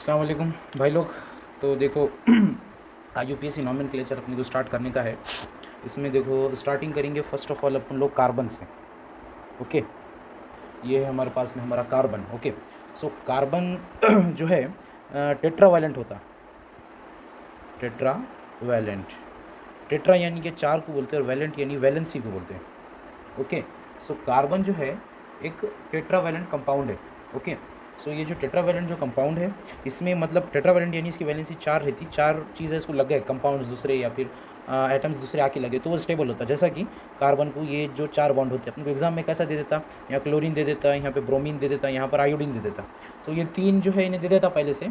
अस्सलाम वालेकुम भाई लोग। तो देखो आज यूपीएससी नॉमेनक्लेचर अपने को स्टार्ट करने का है। इसमें देखो स्टार्टिंग करेंगे फर्स्ट ऑफ ऑल अपन लोग कार्बन से। ओके, ये है हमारे पास में हमारा कार्बन। ओके, सो कार्बन जो है टेट्रावैलेंट होता है। टेट्रावैलेंट, टेट्रा यानी कि चार को बोलते हैं और वैलेंट यानी वैलेंसी को बोलते हैं। ओके, सो कार्बन जो है एक टेट्रावैलेंट कंपाउंड है। ओके, सो ये जो टेट्रावैलेंट जो कंपाउंड है, इसमें मतलब टेट्रावैलेंट यानी इसकी वैलेंसी चार रहती, चार चीज़ें इसको लग गए कंपाउंड्स दूसरे या फिर एटम्स दूसरे आके लगे तो वो स्टेबल होता है। जैसा कि कार्बन को ये जो चार बॉन्ड होते हैं, अपने को एग्जाम में कैसा दे देता, यहाँ क्लोरीन दे देता, यहाँ पे ब्रोमीन दे देता, यहाँ पर आयोडीन दे देता। तो ये तीन जो है इन्हें दे देता पहले से,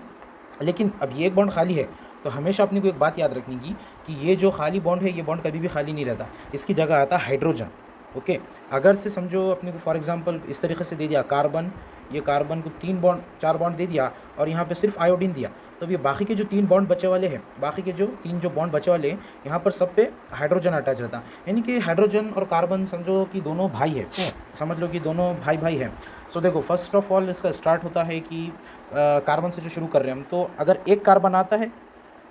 लेकिन अब ये एक बॉन्ड खाली है। तो हमेशा अपने को एक बात याद रखनी की कि ये जो खाली बॉन्ड है, ये बॉन्ड कभी भी खाली नहीं रहता, इसकी जगह आता हाइड्रोजन। ओके, अगर से समझो अपने को फॉर एग्जांपल इस तरीके से दे दिया कार्बन, ये कार्बन को तीन बॉन्ड चार बॉन्ड दे दिया और यहाँ पे सिर्फ आयोडीन दिया, तो ये बाकी के जो तीन बॉन्ड बचे वाले हैं, बाकी के जो तीन जो बॉन्ड बचे वाले हैं, यहाँ पर सब पे हाइड्रोजन अटैच रहता। यानी कि हाइड्रोजन और कार्बन समझो कि दोनों भाई है, समझ लो कि दोनों भाई भाई हैं। सो देखो फर्स्ट ऑफ ऑल इसका स्टार्ट होता है कि कार्बन से जो शुरू कर रहे हैं हम, तो अगर एक कार्बन आता है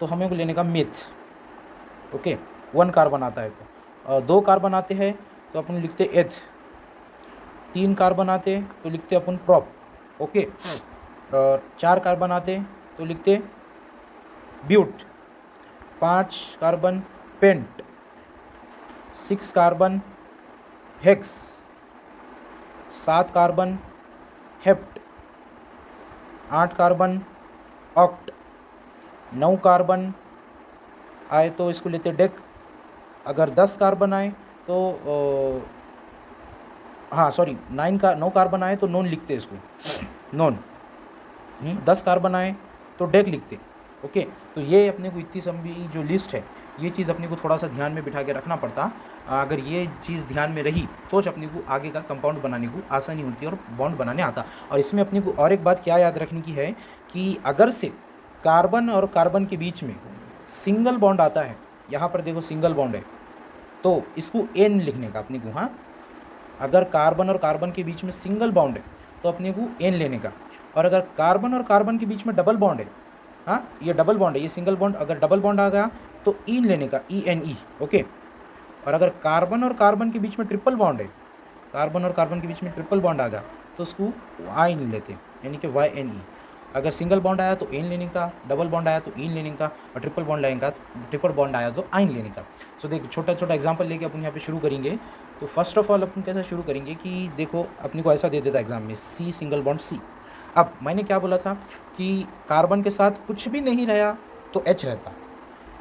तो हमें को लेने का मिथ। ओके, वन कार्बन आता है तो दो कार्बन आते हैं तो अपन लिखते एथ, तीन कार्बन आते तो लिखते अपन प्रॉप। ओके, और चार कार्बन आते तो लिखते ब्यूट, पांच carbon pent, six carbon hex, सात कार्बन हेप्ट, आठ कार्बन ऑक्ट, नौ कार्बन आए तो इसको लेते डेक, अगर 10 कार्बन आए तो हाँ सॉरी नौ कार्बन आए तो नॉन लिखते इसको, नॉन। 10 कार्बन आए तो डेक लिखते। ओके, तो ये अपने को इतनी लंबी जो लिस्ट है, ये चीज़ अपने को थोड़ा सा ध्यान में बिठा के रखना पड़ता। अगर ये चीज़ ध्यान में रही तो अपने को आगे का कंपाउंड बनाने को आसानी होती है और बॉन्ड बनाने आता। और इसमें अपने को और एक बात क्या याद रखने की है कि अगर से कार्बन और कार्बन के बीच में सिंगल बॉन्ड आता है, यहाँ पर देखो सिंगल बॉन्ड है, तो इसको एन लिखने का अपने को। हाँ, अगर कार्बन और कार्बन के बीच में सिंगल बॉन्ड है तो अपने को एन लेने का, और अगर कार्बन और कार्बन के बीच में डबल बॉन्ड है, हाँ ये डबल बॉन्ड है, ये सिंगल बॉन्ड, अगर डबल बॉन्ड आ गया तो इन लेने का, ई एन ई। ओके, और अगर कार्बन और कार्बन के बीच में ट्रिपल बॉन्ड है, कार्बन और कार्बन के बीच में ट्रिपल बॉन्ड आ गया तो उसको आइन लेते हैं, यानी कि वाई एन ई। अगर सिंगल बॉन्ड आया तो एन लेने का, डबल बॉन्ड आया तो इन लेने का, और ट्रिपल बॉन्ड आया तो आइन लेने का। सो देख छोटा छोटा एग्जांपल लेके अपन यहाँ पे शुरू करेंगे। तो फर्स्ट ऑफ ऑल अपन कैसे शुरू करेंगे कि देखो अपने को ऐसा दे देता एग्जाम में, सी सिंगल बॉन्ड सी। अब मैंने क्या बोला था कि कार्बन के साथ कुछ भी नहीं रहा तो एच रहता।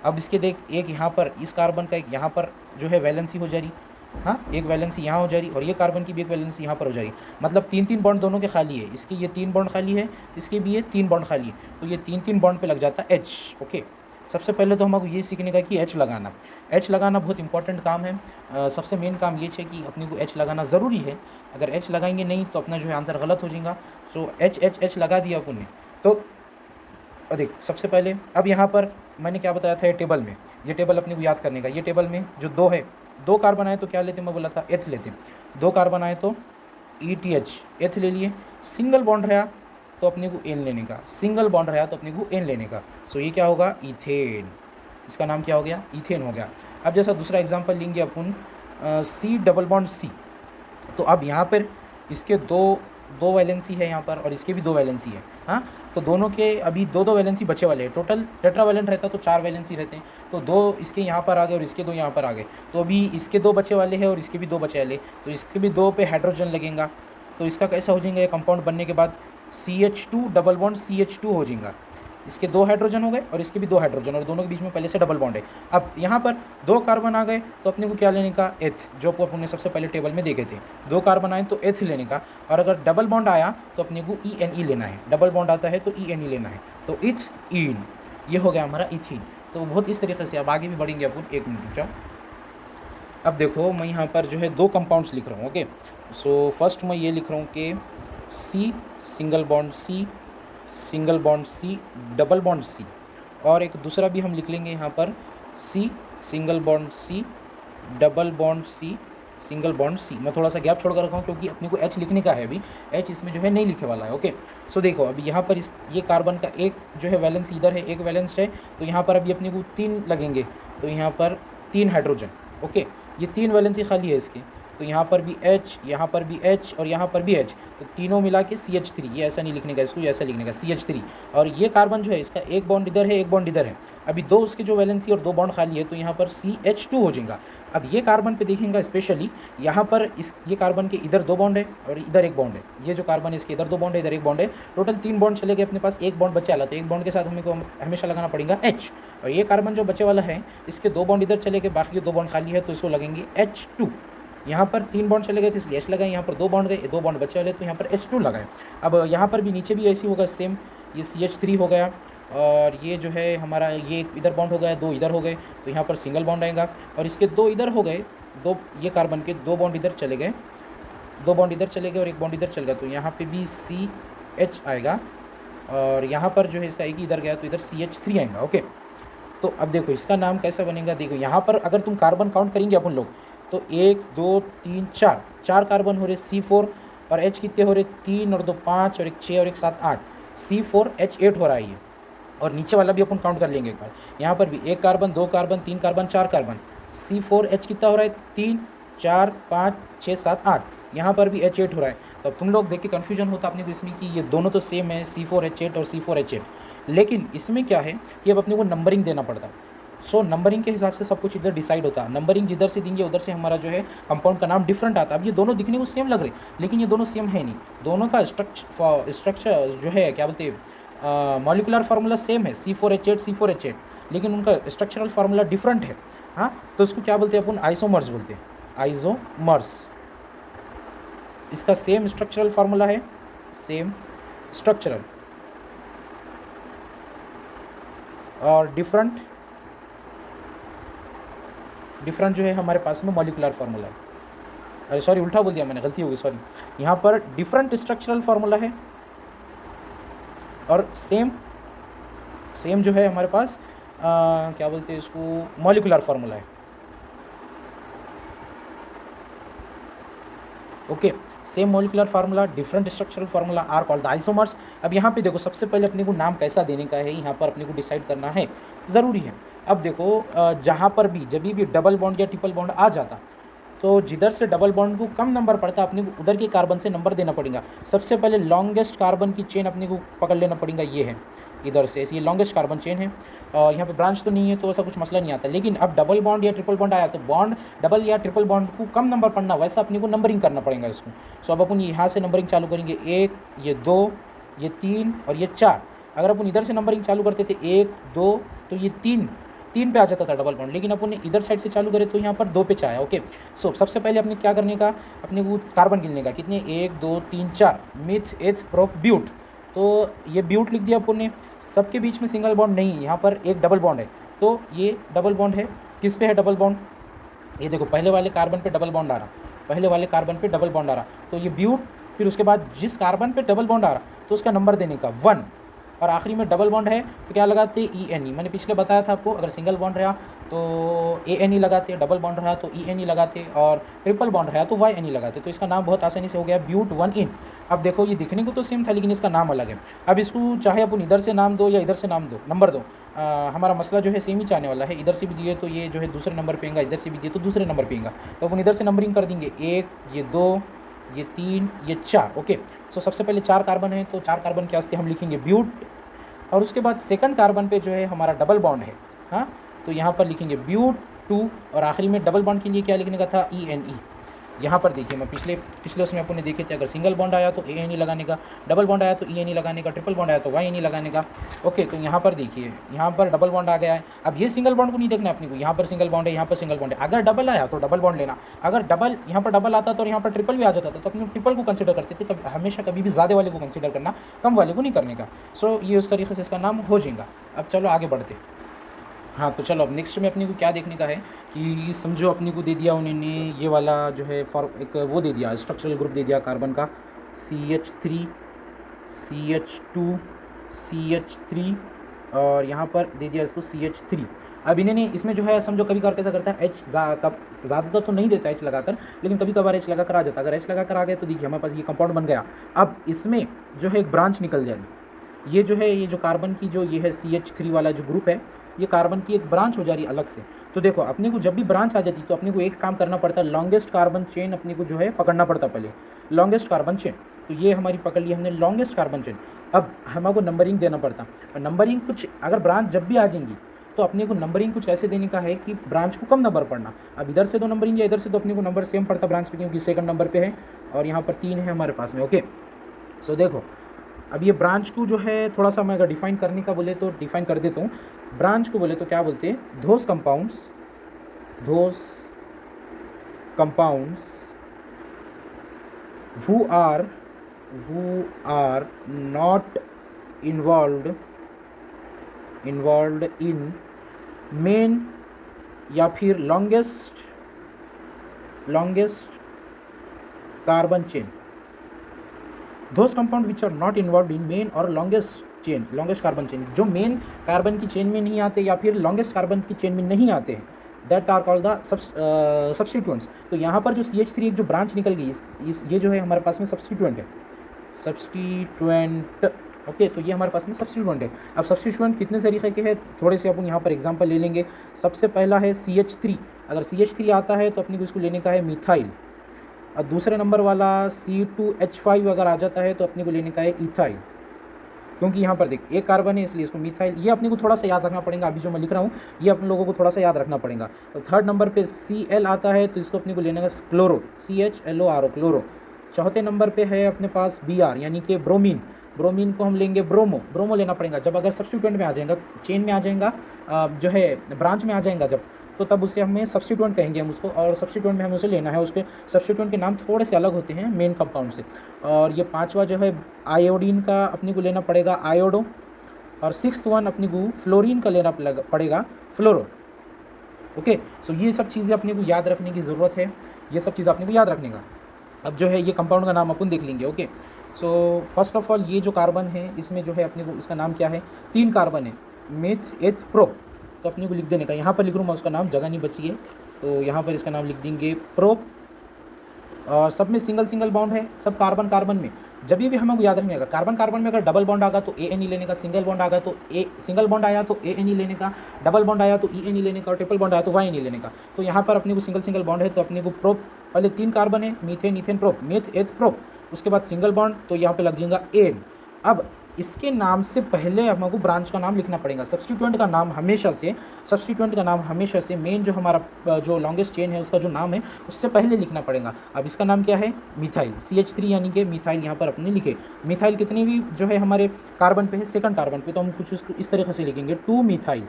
अब इसके देख, एक यहाँ पर इस कार्बन का एक यहाँ पर जो है वैलेंसी हो जा रही, हाँ एक वैलेंसी यहाँ हो जा रही, और ये कार्बन की भी एक वैलेंसी यहाँ पर हो जा रही, मतलब तीन तीन बॉन्ड दोनों के खाली है। इसके ये तीन बॉन्ड खाली है, इसके भी ये तीन बॉन्ड खाली है, तो ये तीन तीन बॉन्ड पे लग जाता एच। ओके, सबसे पहले तो हमको ये सीखने का कि एच लगाना, एच लगाना बहुत इंपॉर्टेंट काम है। सबसे मेन काम ये है कि अपने को एच लगाना ज़रूरी है। अगर एच लगाएंगे नहीं तो अपना जो है आंसर गलत हो जाएगा। सो एच एच एच लगा दिया अपन ने। तो देख सबसे पहले अब यहाँ पर मैंने क्या बताया था, ये टेबल में, ये टेबल अपने को याद करने का। ये टेबल में जो दो है, दो कार्बन आए तो क्या लेते, मैं बोला था एथ लेते, दो कार्बन आए तो ई टी एच एथ ले लिए। सिंगल बॉन्ड रहा तो अपने को एन लेने का, सिंगल बॉन्ड रहा तो अपने को एन लेने का। सो ये क्या होगा, इथेन। इसका नाम क्या हो गया, इथेन हो गया। अब जैसा दूसरा एग्जाम्पल लेंगे अपन, सी डबल बॉन्ड सी, तो अब यहाँ पर इसके दो दो वैलेंसी है यहाँ पर, और इसके भी दो वैलेंसी है। हाँ, तो दोनों के अभी दो दो वैलेंसी बचे वाले हैं। टोटल टेट्रावैलेंट रहता तो चार वैलेंसी रहते हैं, तो दो इसके यहाँ पर आ गए और इसके दो यहाँ पर आ गए, तो अभी इसके दो बचे वाले हैं और इसके भी दो बचे वाले, तो इसके भी दो पे हाइड्रोजन लगेगा। तो इसका कैसा हो जाएगा, ये कंपाउंड बनने के बाद CH2 डबल बॉन्ड CH2 हो जाएगा। इसके दो हाइड्रोजन हो गए और इसके भी दो हाइड्रोजन, और दोनों के बीच में पहले से डबल बॉन्ड है। अब यहाँ पर दो कार्बन आ गए तो अपने को क्या लेने का, एथ, जो अपन ने सबसे पहले टेबल में देखे थे। दो कार्बन आए तो एथ लेने का, और अगर डबल बॉन्ड आया तो अपने को ई एन ई लेना है, डबल बॉन्ड आता है तो ई एन ई लेना है, तो इथ इन, ये हो गया हमारा इथीन। तो बहुत इस तरीके से अब आगे भी बढ़ेंगे अपन, एक मिनट रुक जाओ। अब देखो मैं यहाँ पर जो है दो कंपाउंड्स लिख रहा हूँ। ओके, सो फर्स्ट मैं ये लिख रहा हूँ कि C single bond C, single bond C, double bond C, और एक दूसरा भी हम लिख लेंगे यहाँ पर C single bond C, double bond C, single bond C. मैं थोड़ा सा गैप छोड़ कर रखा हूँ क्योंकि अपने को एच लिखने का है अभी, एच इसमें जो है नहीं लिखे वाला है। ओके, सो देखो अभी यहाँ पर इस ये कार्बन का एक जो है वैलेंस इधर है, एक वैलेंस है, तो यहाँ पर अभी अपने को 3 लगेंगे, तो यहाँ पर 3 हाइड्रोजन। ओके, ये 3 वैलेंसी खाली है इसकी, तो यहाँ पर भी H, यहाँ पर भी H और यहाँ पर भी H, तो तीनों मिला के CH3। ये ऐसा नहीं लिखने का, इसको ऐसा लिखने का CH3। और ये कार्बन जो है इसका एक बॉन्ड इधर है, एक बॉन्ड इधर है, अभी 2 उसके जो वैलेंसी और 2 बॉन्ड खाली है, तो यहाँ पर CH2 हो जाएगा। अब ये कार्बन पे देखेंगे स्पेशली, यहाँ पर इस ये कार्बन के इधर 2 बॉन्ड है और इधर 1 बॉन्ड है। ये जो कार्बन है इसके इधर 2 बॉन्ड है, इधर 1 बॉन्ड है, टोटल 3 बॉन्ड चले गए, अपने पास 1 बॉन्ड बचे वाला, तो 1 बॉन्ड के साथ हमें को हमेशा लगाना पड़ेगा H। और ये कार्बन जो बचे वाला है इसके 2 बॉन्ड इधर चले गए, बाकी 2 बॉन्ड खाली है, तो इसको लगेंगे H2। यहाँ पर 3 बॉन्ड चले गए थे इसलिए H लगाए, यहाँ पर 2 बॉन्ड गए, 2 बॉन्ड बचे वाले, तो यहाँ पर H2 लगाए। अब यहाँ पर भी नीचे भी ऐसी होगा सेम, ये CH3 हो गया, और ये जो है हमारा ये इधर बॉन्ड हो गया, 2 इधर हो गए, तो यहाँ पर सिंगल बॉन्ड आएगा, और इसके 2 इधर हो गए, 2 ये कार्बन के 2 बॉन्ड इधर चले गए, 2 बॉन्ड इधर चले गए और 1 बॉन्ड इधर चल गया, तो यहाँ पे भी CH आएगा, और यहाँ पर जो है इसका एक इधर गया तो इधर CH3 आएगा। ओके, तो अब देखो इसका नाम कैसा बनेगा, देखो यहाँ पर अगर तुम कार्बन काउंट करेंगे अपन लोग, तो 1 2 3 4 कार्बन हो रहे C4, और H कितने हो रहे 3 और 2 5 और 1 6 और 1 7 8, C4H8 हो रहा है ये। और नीचे वाला भी अपन काउंट कर लेंगे एक बार, यहाँ पर भी 1 carbon 2 carbon 3 carbon 4 carbon, C4H कितना हो रहा है 3 4 5 6 7 8, यहाँ पर भी H8 हो रहा है। तो अब तुम लोग देख के कन्फ्यूजन होता अपने को इसमें कि ये दोनों तो सेम है, C4H8 और C4H8, लेकिन इसमें क्या है कि अब अपने को नंबरिंग देना पड़ता है। सो नंबरिंग के हिसाब से सब कुछ इधर डिसाइड होता है, नंबरिंग जिधर से देंगे उधर से हमारा जो है कंपाउंड का नाम डिफरेंट आता है। अब ये दोनों दिखने को सेम लग रहे, लेकिन ये दोनों सेम है नहीं, दोनों का स्ट्रक्चर जो है क्या बोलते हैं मॉलिकुलर फार्मूला सेम है, C4H8 C4H8, लेकिन उनका स्ट्रक्चरल फार्मूला डिफरेंट है। हाँ, तो इसको क्या बोलते हैं अपन, आइसोमर्स बोलते हैं, आइसोमर्स। इसका सेम स्ट्रक्चरल फार्मूला है, सेम स्ट्रक्चरल, और डिफरेंट जो है हमारे पास में मॉलिकुलर फार्मूला है। अरे सॉरी, उल्टा बोल दिया मैंने, गलती हो गई, सॉरी। यहाँ पर डिफरेंट स्ट्रक्चरल फार्मूला है और सेम जो है हमारे पास क्या बोलते हैं इसको, मॉलिकुलर फार्मूला है। Okay, same molecular formula, different structural formula are called the isomers. अब यहाँ पे देखो सबसे पहले अपने को नाम कैसा देने का है, यहाँ पर अपने को डिसाइड करना है, ज़रूरी है। अब देखो जहाँ पर भी जब भी डबल बॉन्ड या ट्रिपल बॉन्ड आ जाता, तो जिधर से डबल बॉन्ड को कम नंबर पड़ता अपने को उधर के कार्बन से नंबर देना पड़ेगा। सबसे पहले लॉन्गेस्ट कार्बन की चेन अपने को पकड़ लेना पड़ेगा, ये है इधर से, ये लॉन्गेस्ट कार्बन चेन है, और यहाँ पे ब्रांच तो नहीं है तो ऐसा कुछ मसला नहीं आता। लेकिन अब डबल बॉन्ड या ट्रिपल बॉन्ड आया तो बॉन्ड डबल या ट्रिपल बॉन्ड को कम नंबर पड़ना, वैसा अपने को नंबरिंग करना पड़ेगा इसको। सो अब अपन यहाँ से नंबरिंग चालू करेंगे, 1 ये 2 ये 3 और ये 4। अगर अपन इधर से नंबरिंग चालू करते थे 1 2, तो ये 3 पे आ जाता था डबल बॉन्ड, लेकिन अपन ने इधर साइड से चालू करे तो यहाँ पर 2 पे आया। ओके, सो सबसे पहले अपने क्या करने का, अपने को कार्बन गिनने का, कितने 1 2 3 4, मिथ एथ प्रोप ब्यूट, तो ये ब्यूट लिख दिया अपन ने। सबके बीच में सिंगल बॉन्ड नहीं है, यहाँ पर एक डबल बॉन्ड है, तो ये डबल बॉन्ड है। किस पे है डबल बॉन्ड, ये देखो पहले वाले कार्बन पे डबल बॉन्ड आ रहा, पहले वाले कार्बन पे डबल बॉन्ड आ रहा, तो ये ब्यूट, फिर उसके बाद जिस कार्बन पे डबल बॉन्ड आ रहा तो उसका नंबर देने का 1, और आखिरी में डबल बॉन्ड है तो क्या लगाते ENE। मैंने पिछले बताया था आपको, अगर सिंगल बॉन्ड रहा तो ANE लगाते, डबल बॉन्ड रहा तो ENE लगाते, और ट्रिपल बॉन्ड रहा तो YNE लगाते। तो इसका नाम बहुत आसानी से हो गया ब्यूट 1 इन। अब देखो ये दिखने को तो सेम था लेकिन इसका नाम अलग है। अब इसको चाहे अपन इधर से नाम दो या इधर से नाम दो, नंबर दो, हमारा मसला जो है सेम ही चाहने वाला है। इधर से भी दिए तो ये जो है दूसरे नंबर पे आएगा, इधर से भी दिए तो दूसरे नंबर पे आएगा, तो अपन इधर से नंबरिंग कर देंगे, 1 ये 2 ये 3 ये 4। ओके, सो सबसे पहले 4 कार्बन है तो 4 कार्बन के वास्ते हम लिखेंगे ब्यूट, और उसके बाद सेकंड कार्बन पे जो है हमारा डबल बॉन्ड है, हाँ, तो यहाँ पर लिखेंगे ब्यूट 2, और आखिरी में डबल बॉन्ड के लिए क्या लिखने का था ENE। यहाँ पर देखिए मैं पिछले उसमें अपन ने देखे थे, अगर सिंगल बॉन्ड आया तो ANE लगाने का, डबल बॉन्ड आया तो ENE लगाने का, ट्रिपल बॉन्ड आया तो YNE लगाने का। ओके, तो यहाँ पर देखिए यहाँ पर डबल बॉन्ड आ गया है। अब ये सिंगल बॉन्ड को नहीं देखना अपने को, यहाँ पर सिंगल बॉन्ड है, यहाँ पर सिंगल बॉन्ड है। अगर डबल आया तो डबल बॉन्ड लेना, अगर डबल यहाँ पर डबल आता तो यहाँ पर ट्रिपल भी आ जाता था तो अपने ट्रिपल को कंसिडर करते थे। हमेशा कभी भी ज़्यादा वाले को कंसिडर करना, कम वाले को नहीं करने का। सो ये उस तरीके से इसका नाम हो जाएगा। अब चलो आगे बढ़ते। हाँ, तो चलो अब नेक्स्ट में अपने को क्या देखने का है कि समझो अपने को दे दिया उन्होंने ये वाला जो है एक वो दे दिया, स्ट्रक्चरल ग्रुप दे दिया कार्बन का, CH3 CH2 CH3 और यहाँ पर दे दिया इसको CH3। अब इन्होंने इसमें जो है समझो कभी कभार कैसा करता है एच ज़्यादातर तो नहीं देता एच लगाकर, लेकिन कभी कभार एच लगाकर आ जाता है। अगर एच लगाकर आ गया तो देखिए हमारे पास ये कंपाउंड बन गया। अब इसमें जो है एक ब्रांच निकल जाएगी। ये जो है ये जो कार्बन की जो ये है CH3 वाला जो ग्रुप है, ये कार्बन की एक ब्रांच हो जा रही है अलग से। तो देखो अपने को जब भी ब्रांच आ जाती तो अपने को एक काम करना पड़ता है, लॉन्गेस्ट कार्बन चेन अपने को जो है पकड़ना पड़ता पहले, लॉन्गेस्ट कार्बन चेन। तो ये हमारी पकड़ ली हमने लॉन्गेस्ट कार्बन चेन। अब हमको नंबरिंग देना पड़ता, और नंबरिंग कुछ अगर ब्रांच जब भी आ जाएंगी तो अपने को नंबरिंग कुछ ऐसे देने का है कि ब्रांच को कम नंबर पढ़ना। अब इधर से 2 नंबरिंग या इधर से तो अपने को नंबर सेम पड़ता ब्रांच पे, क्योंकि सेकंड नंबर पे है और यहाँ पर 3 है हमारे पास में। ओके, सो देखो अब ये ब्रांच को जो है थोड़ा सा मैं अगर डिफाइन करने का बोले तो डिफाइन कर देता हूँ। ब्रांच को बोले तो क्या बोलते हैं, those compounds who are not involved in main या फिर longest carbon chain. Those compound which are not involve in main और लॉन्गेस्ट कार्बन चेन, जो मेन कार्बन की चेन में नहीं आते या फिर लॉन्गेस्ट कार्बन की चेन में नहीं आते हैं, that are called the substituents. तो यहाँ पर जो CH3 एक जो ब्रांच निकल गई, ये जो है हमारे पास में सब्स्टिट्यूएंट है, ओके। तो ये हमारे पास में सब्स्टिट्यूएंट है। अब सब्स्टिट्यूएंट कितने तरीके के हैं, थोड़े से अपन यहाँ पर एग्जांपल ले लेंगे। सबसे पहला है CH3। अगर CH3 आता है तो अपने को इसको लेने का है मिथाइल। और दूसरे नंबर वाला C2H5 अगर आ जाता है तो अपने को लेने का है इथाइल, क्योंकि यहाँ पर देख एक कार्बन है इसलिए इसको मिथाइल। ये अपने को थोड़ा सा याद रखना पड़ेगा, अभी जो मैं लिख रहा हूँ ये अपने लोगों को थोड़ा सा याद रखना पड़ेगा। तो थर्ड नंबर पे Cl आता है तो इसको अपने को लेने का क्लोरो, CHLORO क्लोरो। चौथे नंबर पे है अपने पास Br यानी कि ब्रोमीन को हम लेंगे ब्रोमो लेना पड़ेगा। जब अगर सब्स्टिट्यूएंट में आ जाएगा, चेन में आ जाएगा, जो है ब्रांच में आ जाएगा जब, तो तब उसे हमें सब्स्टिट्यूएंट कहेंगे हम उसको, और सब्स्टिट्यूएंट में हमें उसे लेना है। उसके सब्स्टिट्यूएंट के नाम थोड़े से अलग होते हैं मेन कंपाउंड से। और ये पांचवा जो है आयोडीन का अपने को लेना पड़ेगा आयोडो, और 6th वन अपने को फ्लोरीन का लेना पड़ेगा फ्लोरो। ओके, सो ये सब चीज़ें अपने को याद रखने की ज़रूरत है, ये सब चीज़ अपने को याद रखने का। अब जो है ये कंपाउंड का नाम अपन देख लेंगे। Okay, so first of all ये जो कार्बन है इसमें जो है अपने को इसका नाम क्या है, 3 कार्बन है, मेथ एथ प्रोप। तो अपने को लिख देने का, यहाँ पर लिख रूँ मैं उसका नाम, जगह नहीं बची है तो यहाँ पर इसका नाम लिख देंगे प्रोप। और सब में सिंगल बॉन्ड है, सब कार्बन में। जब भी हमको याद रखने का, कार्बन में अगर डबल बॉन्ड आगा तो ANE लेने का, सिंगल बॉन्ड आगा तो सिंगल बॉन्ड आया तो ANE लेने का, डबल बॉन्ड आया तो ENE लेने का, और ट्रिपल बॉन्ड आया तो YNE लेने का। तो यहाँ पर अपने को सिंगल बॉन्ड है तो अपने को प्रोप, पहले 3 कार्बन है, methane ethane prop, meth eth prop, उसके बाद सिंगल बॉन्ड तो यहाँ पे लग जाएगा एन। अब इसके नाम से पहले हमको ब्रांच का नाम लिखना पड़ेगा। सब्स्टिट्यूएंट का नाम हमेशा से मेन जो हमारा जो लॉन्गेस्ट चेन है उसका जो नाम है उससे पहले लिखना पड़ेगा। अब इसका नाम क्या है, मिथाइल, CH3 यानी कि मिथाइल यहाँ पर अपने लिखे। मिथाइल कितनी भी जो है हमारे कार्बन पे है, सेकंड कार्बन पे, तो हम कुछ इसको इस तरीके से लिखेंगे 2 मिथाइल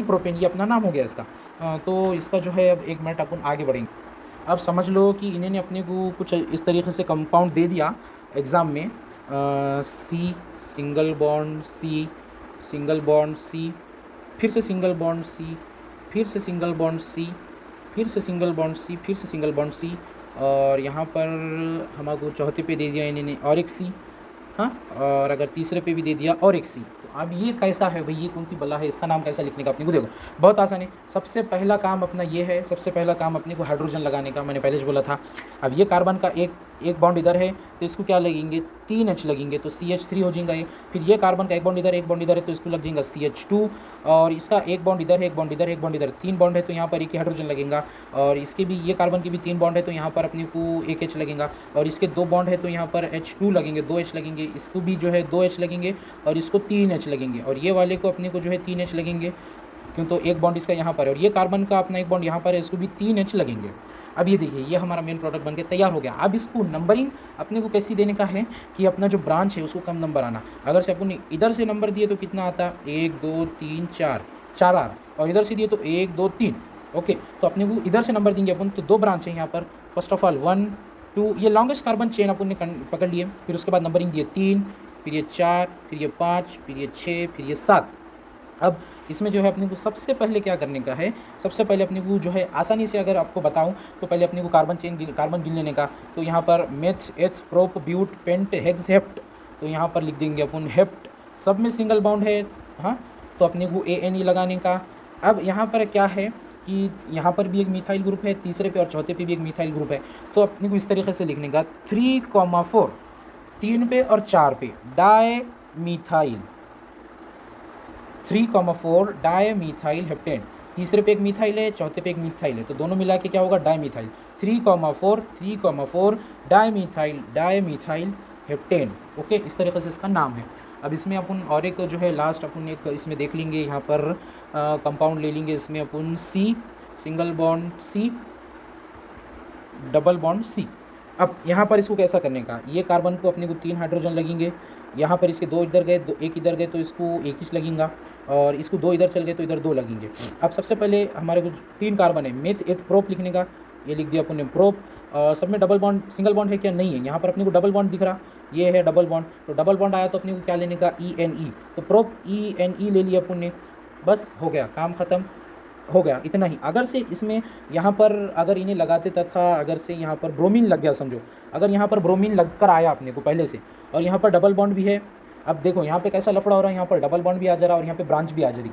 प्रोपेन, ये अपना नाम हो गया इसका। तो इसका जो है अब 1 मिनट अपन आगे बढ़ेंगे। अब समझ लो कि इन्होंने अपने को कुछ इस तरीके से कंपाउंड दे दिया एग्ज़ाम में, C सिंगल बॉन्ड C, फिर से सिंगल बॉन्ड C, फिर से सिंगल बॉन्ड C, फिर से सिंगल बॉन्ड C, फिर से सिंगल बॉन्ड C, और यहाँ पर हमको चौथे पे दे दिया इन्होंने और एक C, हाँ, और अगर तीसरे पे भी दे दिया और एक C। तो अब ये कैसा है भाई, ये कौन सी बला है, इसका नाम कैसा लिखने का अपने को देखो, बहुत आसान है। सबसे पहला काम अपना ये है, सबसे पहला काम अपने को हाइड्रोजन लगाने का, मैंने पहले ही बोला था। अब ये कार्बन का एक बॉन्ड इधर है तो इसको क्या लगेंगे, 3H लगेंगे तो CH3 हो जाएगा ये। फिर ये कार्बन का एक बॉन्ड इधर है तो इसको लग जाएगा CH2, और इसका एक बॉन्ड इधर है, एक बॉन्ड इधर, 3 बॉन्ड है तो यहाँ पर एक ही हाइड्रोजन लगेगा। और इसके भी, ये कार्बन के भी 3 बॉन्ड है तो यहाँ पर अपने को 1 H लगेगा, और इसके 2 बॉन्ड है तो यहाँ पर H2 लगेंगे, 2 H लगेंगे, इसको भी जो है 2 H लगेंगे, और इसको 3 H लगेंगे, और ये वाले को अपने को जो है 3 H लगेंगे, क्यों तो एक बॉन्ड इसका यहाँ पर है, और ये कार्बन का अपना एक बॉन्ड यहाँ पर है, इसको भी 3 H लगेंगे। अब ये देखिए ये हमारा मेन प्रोडक्ट बनके तैयार हो गया। अब इसको नंबरिंग अपने को कैसी देने का है कि अपना जो ब्रांच है उसको कम नंबर आना। अगर से अपन इधर से नंबर दिए तो कितना आता, 1 2 3 4 आ रहा, और इधर से दिए तो 1 2 3। ओके, तो अपने को इधर से नंबर देंगे अपन, तो 2 ब्रांच है यहाँ पर। फर्स्ट ऑफ ऑल 1 2, ये लॉन्गेस्ट कार्बन चेन अपन ने पकड़ लिए, फिर उसके बाद नंबरिंग दिए 3, फिर ये 4, फिर ये 5, फिर ये 6, फिर ये 7। अब इसमें जो है अपने को सबसे पहले क्या करने का है, सबसे पहले अपने को जो है आसानी से अगर आपको बताऊं तो पहले अपने को कार्बन गिन लेने का। तो यहाँ पर meth eth prop but pent hex hept, तो यहाँ पर लिख देंगे अपन हेप्ट। सब में सिंगल बॉन्ड है, हाँ, तो अपने को ANE लगाने का। अब यहाँ पर क्या है कि यहाँ पर भी एक मिथाइल ग्रुप है, तीसरे पे और चौथे पे भी एक मिथाइल ग्रुप है, तो अपने को इस तरीके से लिखने का 3,4, 3 पे और 4 पे di methyl, 3,4 di methyl heptane, तीसरे पे एक मिथाइल है, चौथे पे एक मिथाइल है, तो दोनों मिला के क्या होगा, di methyl, 3,4 di methyl heptane. Okay, इस तरीके से इसका नाम है। अब इसमें अपन और एक जो है लास्ट अपन एक इसमें देख लेंगे, यहाँ पर कंपाउंड ले लेंगे, इसमें अपन C, single bond C, double bond C। अब यहाँ पर इसको कैसा करने का, ये कार्बन को अपने को 3 हाइड्रोजन लगेंगे, यहाँ पर इसके 2 इधर गए, 1 इधर गए, तो इसको 1 ही लगेगा, और इसको 2 इधर चल गए तो इधर 2 लगेंगे। अब सबसे पहले हमारे को 3 कार्बन है, मेथ एथ प्रोप लिखने का, ये लिख दिया अपन ने प्रोप। सब में डबल बॉन्ड सिंगल बॉन्ड है क्या, नहीं है, यहाँ पर अपने को डबल बॉन्ड दिख रहा, ये है डबल बॉन्ड, तो डबल बॉन्ड आया तो अपने को क्या लेने का, ENE, तो प्रोप ENE ले लिया अपन ने, बस हो गया, काम ख़त्म हो गया, इतना ही। अगर से इसमें यहाँ पर अगर इन्हें लगाते तथा अगर से यहाँ पर ब्रोमीन लग गया, समझो अगर यहाँ पर ब्रोमीन लग कर आया अपने को पहले से, और यहाँ पर डबल बॉन्ड भी है, अब देखो यहाँ पे कैसा लफड़ा हो रहा है, यहाँ पर डबल बॉन्ड भी आ जा रहा है और यहाँ पे ब्रांच भी आ जा रही,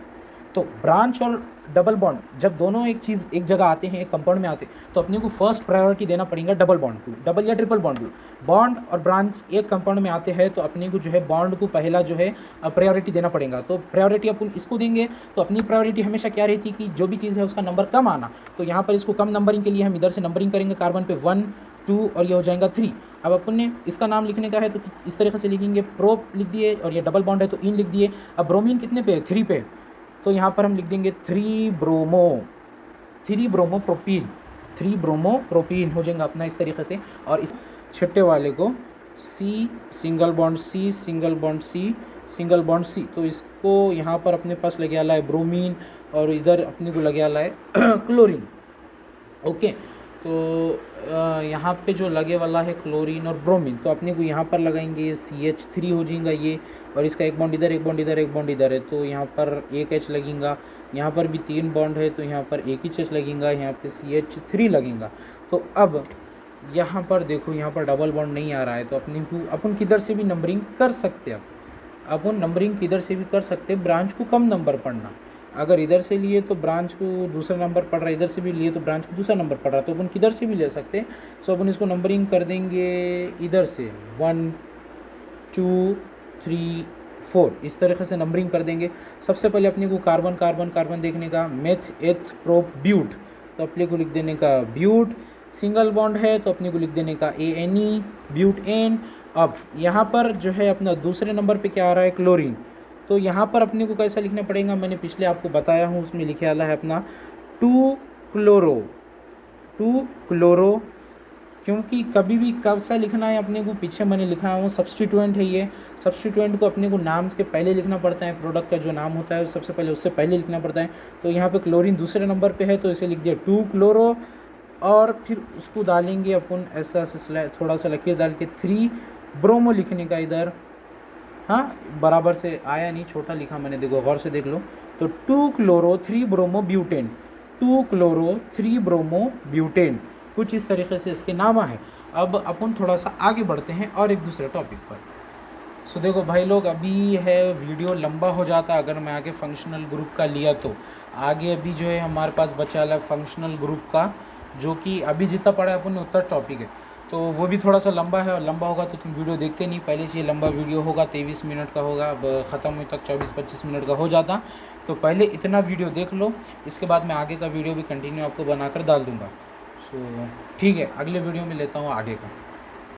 तो ब्रांच और डबल बॉन्ड जब दोनों एक चीज़ एक जगह आते हैं, एक कंपाउंड में आते हैं, तो अपने को फर्स्ट प्रायोरिटी देना पड़ेगा डबल बॉन्ड को, डबल या ट्रिपल बॉन्ड को। बॉन्ड और ब्रांच एक कंपाउंड में आते हैं तो अपने को जो है बॉन्ड को पहला जो है प्रायोरिटी देना पड़ेगा, तो प्रायोरिटी अपन इसको देंगे, तो अपनी प्रायोरिटी हमेशा क्या रहती कि जो भी चीज़ है उसका नंबर कम आना, तो यहाँ पर इसको कम नंबरिंग के लिए हम इधर से नंबरिंग करेंगे, कार्बन पे 1 2 और ये हो जाएगा 3। अब अपन ने इसका नाम लिखने का है तो इस तरीके से लिखेंगे, प्रोप लिख दिए, और ये डबल बॉन्ड है तो इन लिख दिए। अब ब्रोमीन कितने पे है, 3 पे, तो यहाँ पर हम लिख देंगे 3 ब्रोमो प्रोपीन हो जाएगा अपना इस तरीके से। और इस छठे वाले को C, single bond C, single bond C, single bond C, तो इसको यहाँ पर अपने पास लगे आला है ब्रोमीन, और इधर अपने को लगे आला है क्लोरीन। ओके, तो यहाँ पे जो लगे वाला है क्लोरीन और ब्रोमीन, तो अपने को यहाँ पर लगाएंगे CH3 हो जाएगा ये, और इसका एक बॉन्ड इधर, एक बॉन्ड इधर, एक बॉन्ड इधर है, तो यहाँ पर एक H लगेगा, यहाँ पर भी 3 बॉन्ड है तो यहाँ पर एक ही H लगेगा, यहाँ पे CH3 लगेगा। तो अब यहाँ पर देखो, यहाँ पर डबल बॉन्ड नहीं आ रहा है, तो अपने को अपन किधर से भी नंबरिंग कर सकते हैं, अपन नंबरिंग किधर से भी कर सकते हैं, ब्रांच को कम नंबर पढ़ना, अगर इधर से लिए तो ब्रांच को दूसरा नंबर पड़ रहा है, इधर से भी लिए तो ब्रांच को दूसरा नंबर पड़ रहा है, तो अपन किधर से भी ले सकते हैं। सो अपन इसको नंबरिंग कर देंगे इधर से 1 2 3 4, इस तरीके से नंबरिंग कर देंगे। सबसे पहले अपने को कार्बन कार्बन कार्बन देखने का, मेथ एथ प्रोप ब्यूट, तो अपने को लिख देने का ब्यूट, सिंगल बॉन्ड है तो अपने को लिख देने का ANE ब्यूट एन। अब यहाँ पर जो है अपना दूसरे नंबर पे क्या आ रहा है, क्लोरीन, तो यहाँ पर अपने को कैसा लिखना पड़ेगा, मैंने पिछले आपको बताया हूँ, उसमें लिखे वाला है अपना 2 क्लोरो, क्योंकि कभी भी कब सा लिखना है अपने को, पीछे मैंने लिखा हूँ सब्सटीट्यूएंट है ये, सब्सटीट्यूएंट को अपने को नाम के पहले लिखना पड़ता है, प्रोडक्ट का जो नाम होता है सबसे पहले उससे पहले लिखना पड़ता है। तो यहाँ पे क्लोरीन दूसरे नंबर पे है तो इसे लिख दिया 2 क्लोरो, और फिर उसको डालेंगे अपन ऐसा थोड़ा सा लकीर डाल के 3 ब्रोमो लिखने का इधर, हाँ बराबर से आया नहीं, छोटा लिखा मैंने, देखो गौर से देख लो, तो 2 chloro 3 bromo butane, 2 chloro 3 bromo butane, कुछ इस तरीके से इसके नाम है। अब अपन थोड़ा सा आगे बढ़ते हैं और एक दूसरे टॉपिक पर। सो देखो भाई लोग, अभी है वीडियो लंबा हो जाता अगर मैं आगे फंक्शनल ग्रुप का लिया, तो आगे अभी जो है हमारे पास बचा है फंक्शनल ग्रुप का, जो कि अभी जितना पड़ा है अपन ने उतना टॉपिक है, तो वो भी थोड़ा सा लंबा है, और लंबा होगा तो तुम वीडियो देखते नहीं, पहले से लंबा वीडियो होगा 23 मिनट का होगा, अब ख़त्म होने तक 24-25 मिनट का हो जाता, तो पहले इतना वीडियो देख लो, इसके बाद मैं आगे का वीडियो भी कंटिन्यू आपको बनाकर डाल दूँगा। सो ठीक है, अगले वीडियो में लेता हूँ आगे का।